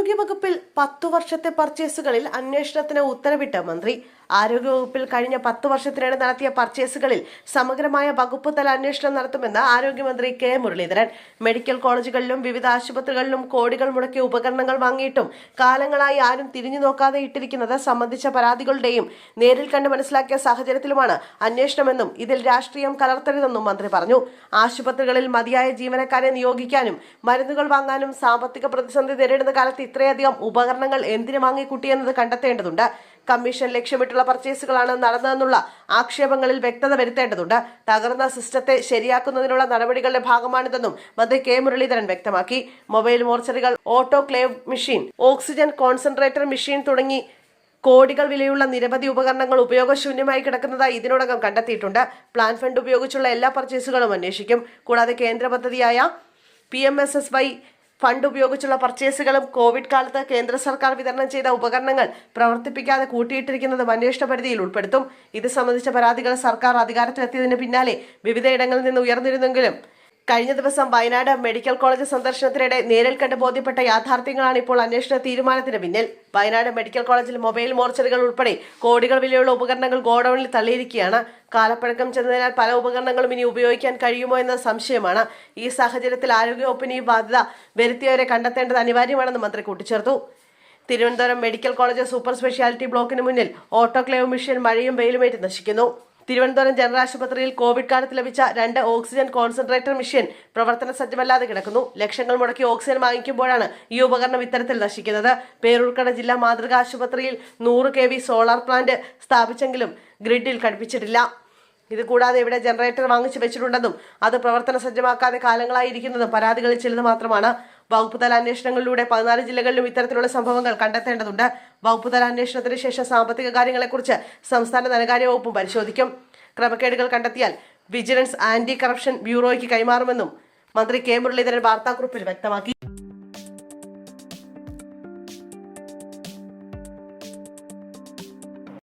ആരോഗ്യവകുപ്പിൽ 10 വർഷത്തെ പർച്ചേസുകളിൽ അന്വേഷണത്തിന് ഉത്തരവിട്ട മന്ത്രി. ആരോഗ്യവകുപ്പിൽ കഴിഞ്ഞ 10 വർഷത്തിനിടെ നടത്തിയ പർച്ചേസുകളിൽ സമഗ്രമായ വകുപ്പ് തല അന്വേഷണം നടത്തുമെന്ന് ആരോഗ്യമന്ത്രി കെ മുരളീധരൻ. മെഡിക്കൽ കോളേജുകളിലും വിവിധ ആശുപത്രികളിലും കോടികൾ മുടക്കിയ ഉപകരണങ്ങൾ വാങ്ങിയിട്ടും കാലങ്ങളായി ആരും തിരിഞ്ഞു നോക്കാതെ ഇട്ടിരിക്കുന്നത് സംബന്ധിച്ച പരാതികളുടെയും നേരിൽ കണ്ട് മനസ്സിലാക്കിയ സാഹചര്യത്തിലുമാണ് അന്വേഷണമെന്നും ഇതിൽ രാഷ്ട്രീയം കലർത്തരുതെന്നും മന്ത്രി പറഞ്ഞു. ആശുപത്രികളിൽ മതിയായ ജീവനക്കാരെ നിയോഗിക്കാനും മരുന്നുകൾ വാങ്ങാനും സാമ്പത്തിക പ്രതിസന്ധി നേരിടുന്ന കാലത്ത് ഇത്രയധികം ഉപകരണങ്ങൾ എന്തിനു വാങ്ങിക്കൂട്ടിയെന്നത് കണ്ടെത്തേണ്ടതുണ്ട്. കമ്മീഷൻ ലക്ഷ്യമിട്ടുള്ള പർച്ചേസുകളാണ് നടന്നതെന്നുള്ള ആക്ഷേപങ്ങളിൽ വ്യക്തത വരുത്തേണ്ടതുണ്ട്. തകർന്ന സിസ്റ്റത്തെ ശരിയാക്കുന്നതിനുള്ള നടപടികളുടെ ഭാഗമാണിതെന്നും മന്ത്രി കെ മുരളീധരൻ വ്യക്തമാക്കി. മൊബൈൽ മോർച്ചറികൾ, autoclave machine, oxygen concentrator machine തുടങ്ങി കോടികൾ വിലയുള്ള നിരവധി ഉപകരണങ്ങൾ ഉപയോഗശൂന്യമായി കിടക്കുന്നതായി ഇതിനോടകം കണ്ടെത്തിയിട്ടുണ്ട്. പ്ലാൻ ഫണ്ട് ഉപയോഗിച്ചുള്ള എല്ലാ പർച്ചേസുകളും അന്വേഷിക്കും. കൂടാതെ കേന്ദ്ര പദ്ധതിയായ PMSSY ഫണ്ട് ഉപയോഗിച്ചുള്ള പർച്ചേസുകളും കോവിഡ് കാലത്ത് കേന്ദ്ര സർക്കാർ വിതരണം ചെയ്ത ഉപകരണങ്ങൾ പ്രവർത്തിപ്പിക്കാതെ കൂട്ടിയിട്ടിരിക്കുന്നതും അന്വേഷണ പരിധിയിൽ ഉൾപ്പെടുത്തും. ഇത് സംബന്ധിച്ച പരാതികൾ സർക്കാർ അധികാരത്തിലെത്തിയതിന് പിന്നാലെ വിവിധയിടങ്ങളിൽ നിന്ന് ഉയർന്നിരുന്നെങ്കിലും കഴിഞ്ഞ ദിവസം വയനാട് മെഡിക്കൽ കോളേജ് സന്ദർശനത്തിനിടെ നേരിൽ കണ്ട് ബോധ്യപ്പെട്ട യാഥാർത്ഥ്യങ്ങളാണ് ഇപ്പോൾ അന്വേഷണ തീരുമാനത്തിന് പിന്നിൽ. വയനാട് മെഡിക്കൽ കോളേജിൽ മൊബൈൽ മോർച്ചറികൾ ഉൾപ്പെടെ കോടികൾ വിലയുള്ള ഉപകരണങ്ങൾ ഗോഡൌണിൽ തള്ളിയിരിക്കുകയാണ്. കാലപ്പഴക്കം ചെന്നതിനാൽ പല ഉപകരണങ്ങളും ഇനി ഉപയോഗിക്കാൻ കഴിയുമോ എന്ന സംശയമാണ്. ഈ സാഹചര്യത്തിൽ ആരോഗ്യവകുപ്പിന് ഈ ബാധ്യത വരുത്തിയവരെ കണ്ടെത്തേണ്ടത് അനിവാര്യമാണെന്ന് മന്ത്രി കൂട്ടിച്ചേർത്തു. Thiruvananthapuram medical college super speciality ബ്ലോക്കിന് മുന്നിൽ ഓട്ടോക്ലേവ് മെഷീൻ മഴയും വെയിലുമേറ്റ് നശിക്കുന്നു. തിരുവനന്തപുരം ജനറൽ ആശുപത്രിയിൽ കോവിഡ് കാലത്ത് ലഭിച്ച 2 ഓക്സിജൻ കോൺസെൻട്രേറ്റർ മെഷീൻ പ്രവർത്തന സജ്ജമല്ലാതെ കിടക്കുന്നു. ലക്ഷങ്ങൾ മുടക്കി ഓക്സിജൻ വാങ്ങിക്കുമ്പോഴാണ് ഈ ഉപകരണം ഇത്തരത്തിൽ നശിക്കുന്നത്. പേരൂർക്കട ജില്ലാ മാതൃകാ ആശുപത്രിയിൽ 100 kV സോളാർ പ്ലാന്റ് സ്ഥാപിച്ചെങ്കിലും ഗ്രിഡിൽ ഘടിപ്പിച്ചിട്ടില്ല. ഇതുകൂടാതെ ഇവിടെ ജനറേറ്റർ വാങ്ങിച്ചു വെച്ചിട്ടുണ്ടെന്നും അത് പ്രവർത്തന സജ്ജമാക്കാതെ കാലങ്ങളായിരിക്കുന്നതും പരാതികളിൽ ചിലത് മാത്രമാണ്. വകുപ്പ് തല അന്വേഷണങ്ങളിലൂടെ 14 ജില്ലകളിലും ഇത്തരത്തിലുള്ള സംഭവങ്ങൾ കണ്ടെത്തേണ്ടതുണ്ട്. വകുപ്പ് തല അന്വേഷണത്തിന് ശേഷം സാമ്പത്തിക കാര്യങ്ങളെക്കുറിച്ച് സംസ്ഥാന ധനകാര്യ വകുപ്പും പരിശോധിക്കും. ക്രമക്കേടുകൾ കണ്ടെത്തിയാൽ വിജിലൻസ് ആന്റി കറപ്ഷൻ ബ്യൂറോയ്ക്ക് കൈമാറുമെന്നും മന്ത്രി കെ മുരളീധരൻ വാർത്താക്കുറിപ്പിൽ വ്യക്തമാക്കി.